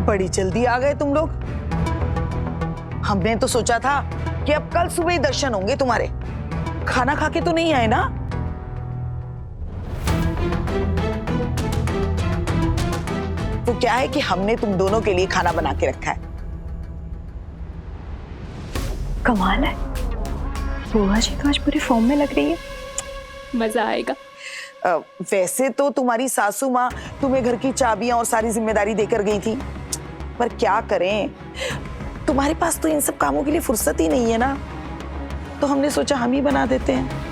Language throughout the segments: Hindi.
बड़ी जल्दी आ गए तुम लोग। हमने तो सोचा था कि अब कल सुबह ही दर्शन होंगे तुम्हारे। खाना खा के तो नहीं आए ना? तो क्या है कि हमने तुम दोनों के लिए खाना बना के रखा है। कमाल है, बुआ जी तो आज पूरे फॉर्म में लग रही है। मजा आएगा। वैसे तो तुम्हारी सासू माँ तुम्हें घर की चाबियां और सारी जिम्मेदारी देकर गई थी, पर क्या करें, तुम्हारे पास तो इन सब कामों के लिए फुर्सत ही नहीं है ना, तो हमने सोचा हम ही बना देते हैं।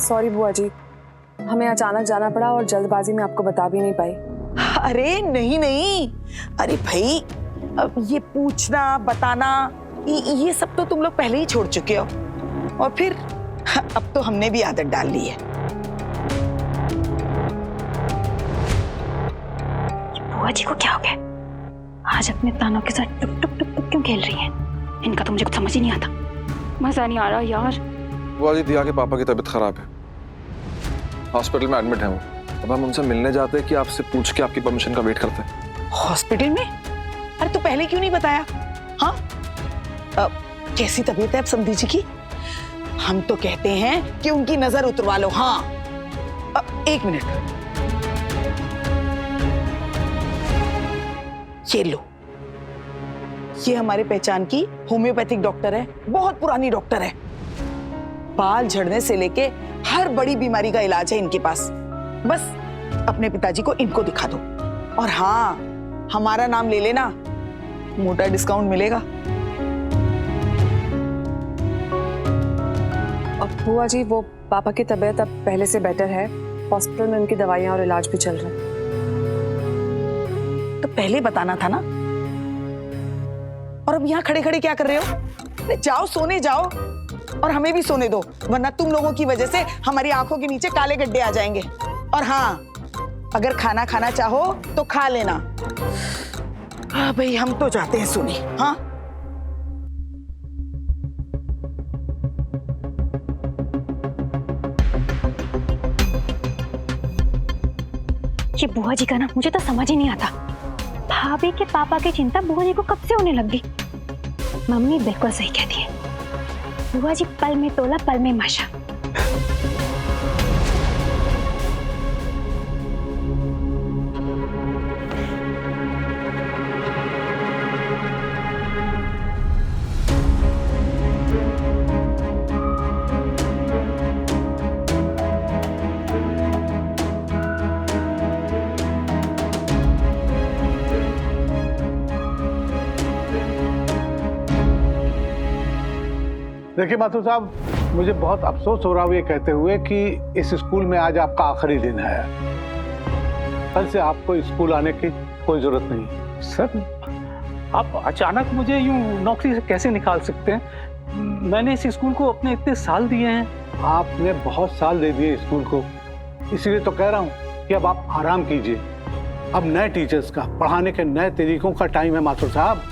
सॉरी बुआ जी, हमें अचानक जाना पड़ा और जल्दबाजी में आपको बता भी नहीं पाई। अरे नहीं नहीं, अरे भाई, अब ये पूछना बताना ये सब तो तुम लोग पहले ही छोड़ चुके हो, और फिर अब तो हमने भी आदत डाल ली है। बुआ जी को क्या हो गया? आज अपने तानों के साथ टुक टुक टुक टुक क्यों खेल रही हैं? इनका तो मुझे कुछ समझ ही नहीं आता। मजा नहीं आ रहा यार। बुआ जी, दिया के पापा की तबीयत खराब है, हॉस्पिटल में एडमिट है वो। अब हम उनसे मिलने जाते हैं कि आपसे पूछ के आपकी परमिशन का वेट करते हैं। हॉस्पिटल में? अरे तो पहले क्यों नहीं बताया? हाँ, कैसी तबीयत है अब समधी जी की? हम तो कहते हैं कि उनकी नजर उतरवा लो। हाँ, एक मिनट, ये लो, ये हमारे पहचान की होम्योपैथिक डॉक्टर है, बहुत पुरानी डॉक्टर है। बाल झड़ने से लेके हर बड़ी बीमारी का इलाज है इनके पास। बस अपने पिताजी को इनको दिखा दो, और हाँ, हमारा नाम ले लेना, मोटा डिस्काउंट मिलेगा। अब बुआ जी, वो पापा की तबीयत अब पहले से बेटर है, हॉस्पिटल में उनकी दवाइयाँ और इलाज भी चल रहे हैं। तो पहले बताना था ना। और अब यहाँ खड़े खड़े क्या कर रहे हो? अरे जाओ, सोने जाओ, और हमें भी सोने दो, वरना तुम लोगों की वजह से हमारी आंखों के नीचे काले गड्ढे आ जाएंगे। और हाँ, अगर खाना खाना चाहो तो खा लेना। हाँ भाई, हम तो जाते हैं सोने। हाँ, ये बुआ जी का ना मुझे तो समझ ही नहीं आता। भाभी के पापा की चिंता बुआ जी को कब से होने लग गई। मम्मी बिल्कुल सही कहती है, बुआ जी पल में तोला पल में माशा। देखिए माथुर साहब, मुझे बहुत अफसोस हो रहा है ये कहते हुए कि इस स्कूल में आज आपका आखिरी दिन है। कल से आपको स्कूल आने की कोई जरूरत नहीं। सर, आप अचानक मुझे यूं नौकरी से कैसे निकाल सकते हैं? मैंने इस स्कूल को अपने इतने साल दिए हैं। आपने बहुत साल दे दिए स्कूल को, इसीलिए तो कह रहा हूँ कि अब आप आराम कीजिए। अब नए टीचर्स का, पढ़ाने के नए तरीकों का टाइम है माथुर साहब।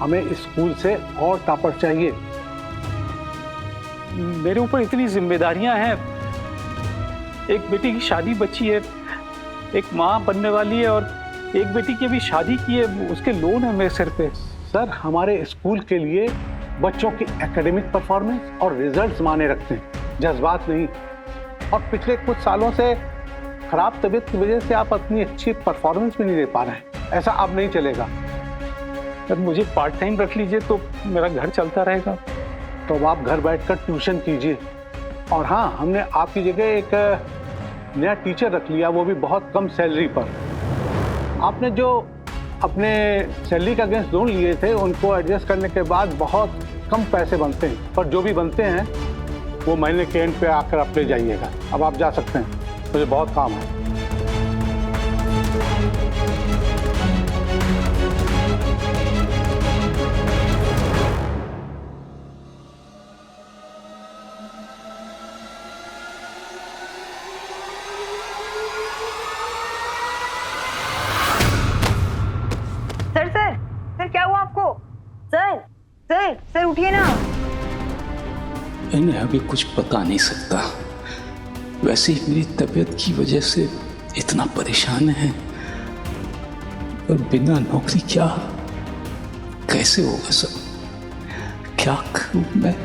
हमें स्कूल से और टॉपर चाहिए। मेरे ऊपर इतनी जिम्मेदारियां हैं, एक बेटी की शादी बची है, एक माँ बनने वाली है, और एक बेटी की अभी शादी की है, उसके लोन है मेरे सिर पे। सर, हमारे स्कूल के लिए बच्चों की एकेडमिक परफॉर्मेंस और रिजल्ट्स माने रखते हैं, जज्बात नहीं। और पिछले कुछ सालों से खराब तबीयत की वजह से आप अपनी अच्छी परफॉर्मेंस भी नहीं दे पा रहे हैं। ऐसा अब नहीं चलेगा। सर, मुझे पार्ट टाइम रख लीजिए तो मेरा घर चलता रहेगा। तो अब आप घर बैठकर ट्यूशन कीजिए। और हाँ, हमने आपकी जगह एक नया टीचर रख लिया, वो भी बहुत कम सैलरी पर। आपने जो अपने सैलरी का अगेंस्ट लोन लिए थे, उनको एडजस्ट करने के बाद बहुत कम पैसे बनते हैं, पर जो भी बनते हैं वो महीने के एंड पे आकर आप ले जाइएगा। अब आप जा सकते हैं, मुझे बहुत काम है। सर क्या हुआ आपको? सर सर सर उठिए ना। इन्हें अभी कुछ पता नहीं सकता, वैसे ही मेरी तबीयत की वजह से इतना परेशान है, और बिना नौकरी क्या, कैसे होगा सब, क्या करूं मैं?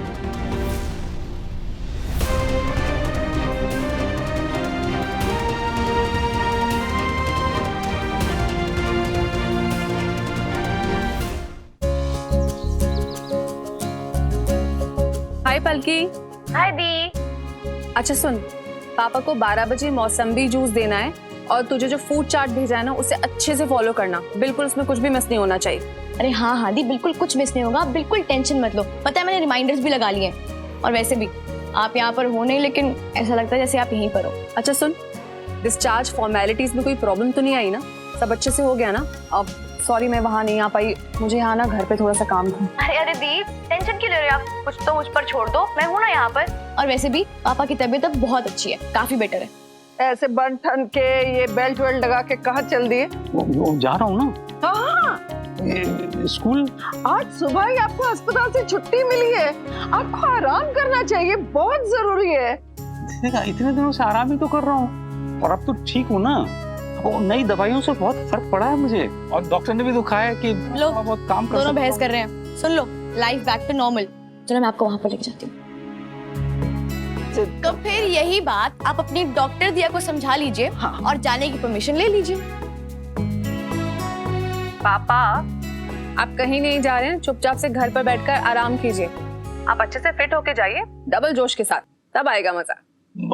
हाय पलकी। हाय दी। अच्छा सुन, पापा को 12 बजे मौसम्बी जूस देना है, और तुझे जो फूड चार्ट भेजा है ना उसे अच्छे से फॉलो करना, बिल्कुल उसमें कुछ भी मिस नहीं होना चाहिए। अरे हाँ हाँ दी, बिल्कुल कुछ मिस नहीं होगा, आप बिल्कुल टेंशन मत लो। पता है मैंने रिमाइंडर्स भी लगा लिए हैं। और वैसे भी आप यहाँ पर हो नहीं, लेकिन ऐसा लगता है जैसे आप यहीं पर हो। अच्छा सुन, डिस्चार्ज फॉर्मेलिटीज में कोई प्रॉब्लम तो नहीं आई ना? सब अच्छे से हो गया ना? अब सॉरी मैं वहाँ नहीं आ पाई, मुझे यहाँ ना घर पे थोड़ा सा काम था। अरे दी, टेंशन क्यों ले रहे हो आप? कुछ तो मुझ पर छोड़ दो, मैं हूँ ना यहाँ पर। और वैसे भी पापा की तबीयत अब बहुत अच्छी है, काफी बेटर है। ऐसे बन ठन के ये बेल्ट वेल्ट लगा के कहाँ चल दिए? वो जा रहा हूँ ना हाँ, स्कूल। आज सुबह ही आपको अस्पताल से छुट्टी मिली है, आपको आराम करना चाहिए, बहुत जरूरी है। देखा, इतने दिनों से आराम ही तो कर रहा हूँ, और अब तो ठीक हूँ ना। वो नई दवाइयों से बहुत फर्क पड़ा है मुझे, और डॉक्टर ने भी दिखाया है कि लो, बहुत काम कर दोनों बहस कर रहे हैं। सुन लो, लाइफ बैक टू नॉर्मल। चलो मैं आपको वहां पर लेके जाती हूँ। तो फिर यही बात आप अपनी डॉक्टर दिया को समझा लीजिए, और जाने की परमिशन ले लीजिए। पापा आप कहीं नहीं जा रहे हैं, चुपचाप से घर पर बैठकर आराम कीजिए। आप अच्छे से फिट होके जाइए, डबल जोश के साथ, तब आएगा मजा।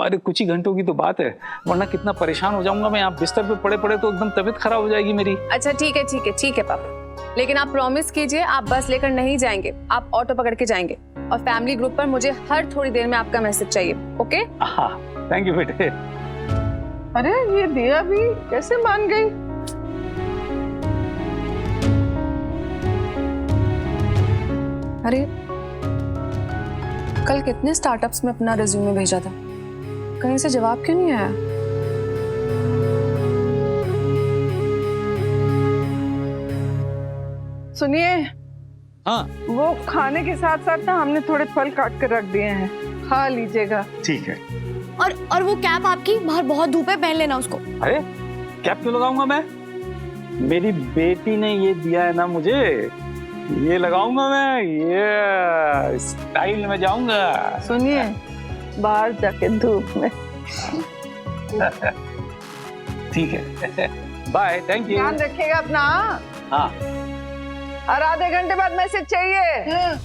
अरे कुछ ही घंटों की तो बात है, वरना कितना परेशान हो जाऊंगा मैं। आप बिस्तर पे पड़े पड़े तो एकदम तबीयत खराब हो जाएगी मेरी। अच्छा ठीक है ठीक है ठीक है पापा, लेकिन आप प्रॉमिस कीजिए आप बस लेकर नहीं जाएंगे, आप ऑटो पकड़ के जाएंगे। और फैमिली ग्रुप पर मुझे हर थोड़ी देर में आपका मैसेज चाहिए, ओके? हाँ, थैंक यू बेटे। अरे ये दिया भी कैसे मान गई? अरे कल कितने स्टार्टअप्स में अपना रिज्यूमे भेजा था, कहीं से जवाब क्यों नहीं आया? सुनिए, हाँ वो खाने के साथ साथ ना हमने थोड़े फल काट कर रख दिए हैं, खा लीजिएगा। ठीक है। और वो कैप आपकी, बाहर बहुत धूप है, पहन लेना उसको। अरे कैप क्यों लगाऊंगा मैं? मेरी बेटी ने ये दिया है ना मुझे, ये लगाऊंगा मैं, ये स्टाइल में जाऊंगा। सुनिए, बाहर जाके धूप में। ठीक है, बाय, थैंक यू। ध्यान रखिएगा अपना। हाँ, और आधे घंटे बाद मैसेज चाहिए।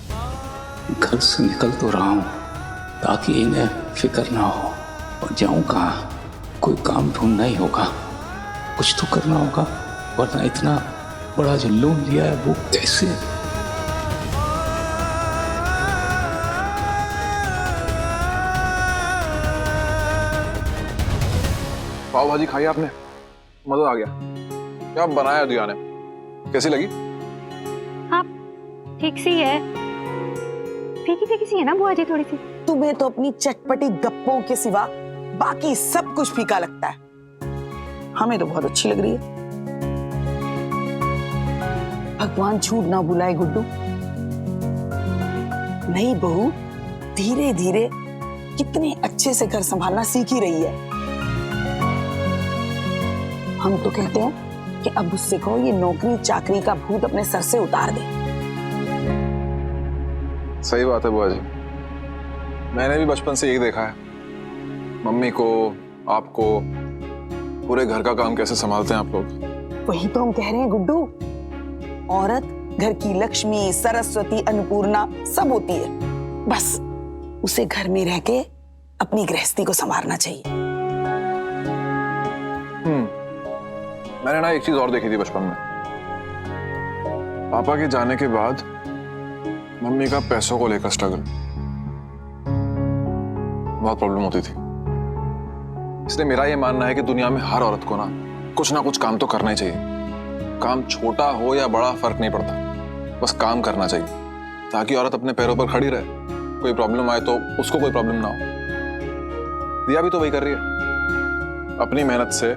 घर से निकल तो रहा हूँ ताकि इन्हें फिक्र ना हो, और जाऊँ कहाँ? कोई काम ढूंढना ही होगा, कुछ तो करना होगा, वरना इतना बड़ा जो लोन लिया है वो कैसे? पाव भाजी खाई आपने? मजा आ गया। क्या बनाया दिया ने? कैसी लगी? हाँ ठीक सी है, फीकी फीकी सी है ना बुआ जी थोड़ी सी। तुम्हें तो अपनी चटपटी गप्पों के सिवा बाकी सब कुछ फीका लगता है। हमें तो बहुत अच्छी लग रही है। भगवान झूठ ना बुलाए गुड्डू, नई बहू धीरे धीरे कितने अच्छे से घर संभालना सीख ही रही है। हम तो कहते हैं कि अब उससे कहो ये नौकरी चाकरी का भूत अपने सर से उतार दे। सही बात है बुआ जी, मैंने भी बचपन से यही देखा है, मम्मी को, आपको, पूरे घर का काम कैसे संभालते हैं आप लोग। वही तो हम कह रहे हैं गुड्डू, औरत घर की लक्ष्मी, सरस्वती, अन्नपूर्णा सब होती है, बस उसे घर में रह के अपनी गृहस्थी को संवारना चाहिए। मैंने ना एक चीज और देखी थी बचपन में। पापा के जाने के बाद मम्मी का पैसों को लेकर स्ट्रगल, बहुत प्रॉब्लम होती थी। इसलिए मेरा ये मानना है कि दुनिया में हर औरत को ना कुछ काम तो करना ही चाहिए। काम छोटा हो या बड़ा फर्क नहीं पड़ता, बस काम करना चाहिए ताकि औरत अपने पैरों पर खड़ी रहे। कोई प्रॉब्लम आए तो उसको कोई प्रॉब्लम ना हो। दिया भी तो वही कर रही है, अपनी मेहनत से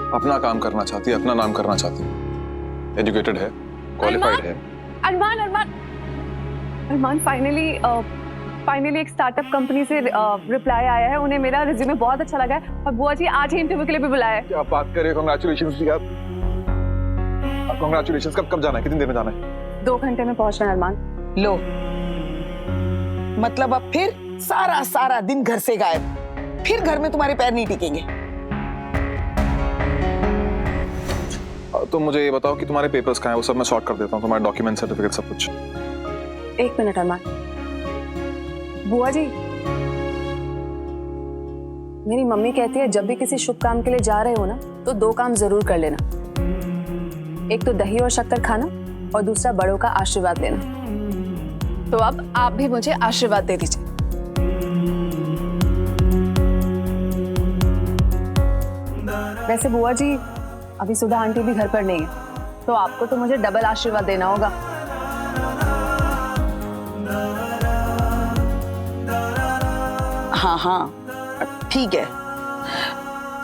अपना काम करना चाहती है, अपना नाम करना चाहती है, एजुकेटेड है, क्वालिफाइड है। अरमान, अरमान, अरमान फाइनली फाइनली एक स्टार्टअप कंपनी से रिप्लाई आया है, उन्हें मेरा रिज्यूमे बहुत अच्छा लगा है और बुआ जी आज ही इंटरव्यू के लिए भी बुलाया है। क्या बात कर रहे हो, कांग्रेचुलेशंस यार। कांग्रेचुलेशंस। कब जाना है, कितनी देर में जाना है? 2 घंटे में पहुंचना है अरमान। लो, मतलब अब फिर सारा दिन घर से गायब, फिर घर में तुम्हारे पैर नहीं टिकेंगे। तुम मुझे ये बताओ कि तुम्हारे पेपर्स कहाँ हैं, वो सब मैं सॉर्ट कर देता हूँ, तुम्हारे डॉक्यूमेंट सर्टिफिकेट सब कुछ। 1 मिनट अरमान। बुआ जी, मेरी मम्मी कहती है जब भी किसी शुभ काम के लिए जा रहे हो ना तो 2 काम जरूर कर लेना, एक तो दही और शक्कर खाना और दूसरा बड़ों का आशीर्वाद लेना। तो अब आप भी मुझे आशीर्वाद दे दीजिए। वैसे बुआ जी, अभी सुधा आंटी भी घर पर नहीं है, तो आपको तो मुझे डबल आशीर्वाद देना होगा। हाँ, ठीक है।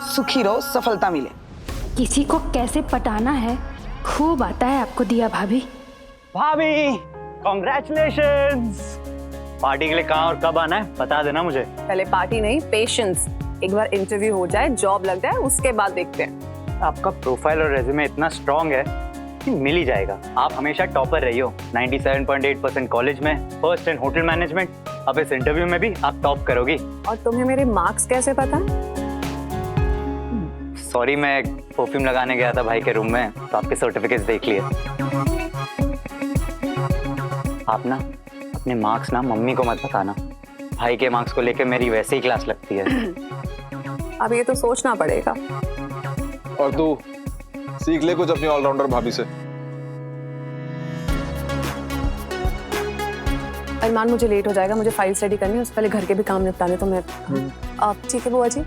सुखी रहो, सफलता मिले। किसी को कैसे पटाना है खूब आता है आपको दिया भाभी। भाभी कॉन्ग्रेचुलेशंस। पार्टी के लिए कहाँ और कब आना है बता देना मुझे। पहले पार्टी नहीं, पेशेंस। एक बार इंटरव्यू हो जाए, जॉब लग जाए, उसके बाद देखते हैं। आपका प्रोफाइल और रेज्यूमे इतना स्ट्रांग है कि मिल ही जाएगा। आप हमेशा टॉपर रही हो, 97.8% कॉलेज में, फर्स्ट इन होटल मैनेजमेंट। अब इस इंटरव्यू में भी आप टॉप करोगी। और तुम्हें मेरे मार्क्स कैसे पता? सॉरी, मैं परफ्यूम लगाने गया था भाई के रूम में, तो आपके सर्टिफिकेट्स देख लिए। आप ना अपने मार्क्स ना मम्मी को मत बताना, भाई के मार्क्स को लेकर मेरी वैसे ही क्लास लगती है। अब ये तो सोचना पड़ेगा। और तू सीख ले कुछ अपनी ऑलराउंडर भाभी से। अरमान, मुझे लेट हो जाएगा, मुझे फाइल स्टडी करनी है, उससे पहले घर के भी काम निपटाने। तो मैं आप ठीक है बुआ जी?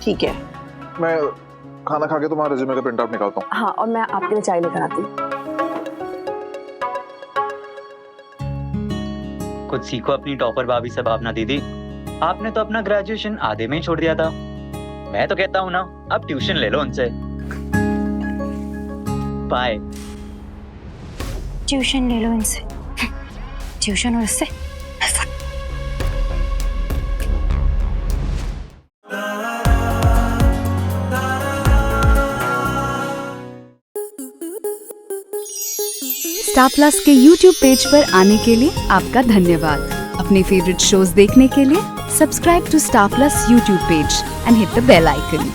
ठीक है। मैं खाना खा के तुम्हारे रिज्यूमे का प्रिंट आउट निकालता हूँ। हाँ, और मैं आपके लिए चाय लेकर आती हूँ। कुछ सीखो अपनी टॉपर भाभी से भावना दीदी। आपने तो अपना ग्रेजुएशन आधे में ही छोड़ दिया था। मैं तो कहता हूँ ना, अब ट्यूशन ले लो उनसे। बाय। ट्यूशन ले लो इनसे। ट्यूशन और इससे स्टार प्लस के YouTube पेज पर आने के लिए आपका धन्यवाद। अपने फेवरेट शोज देखने के लिए subscribe to Star Plus YouTube page and hit the bell icon.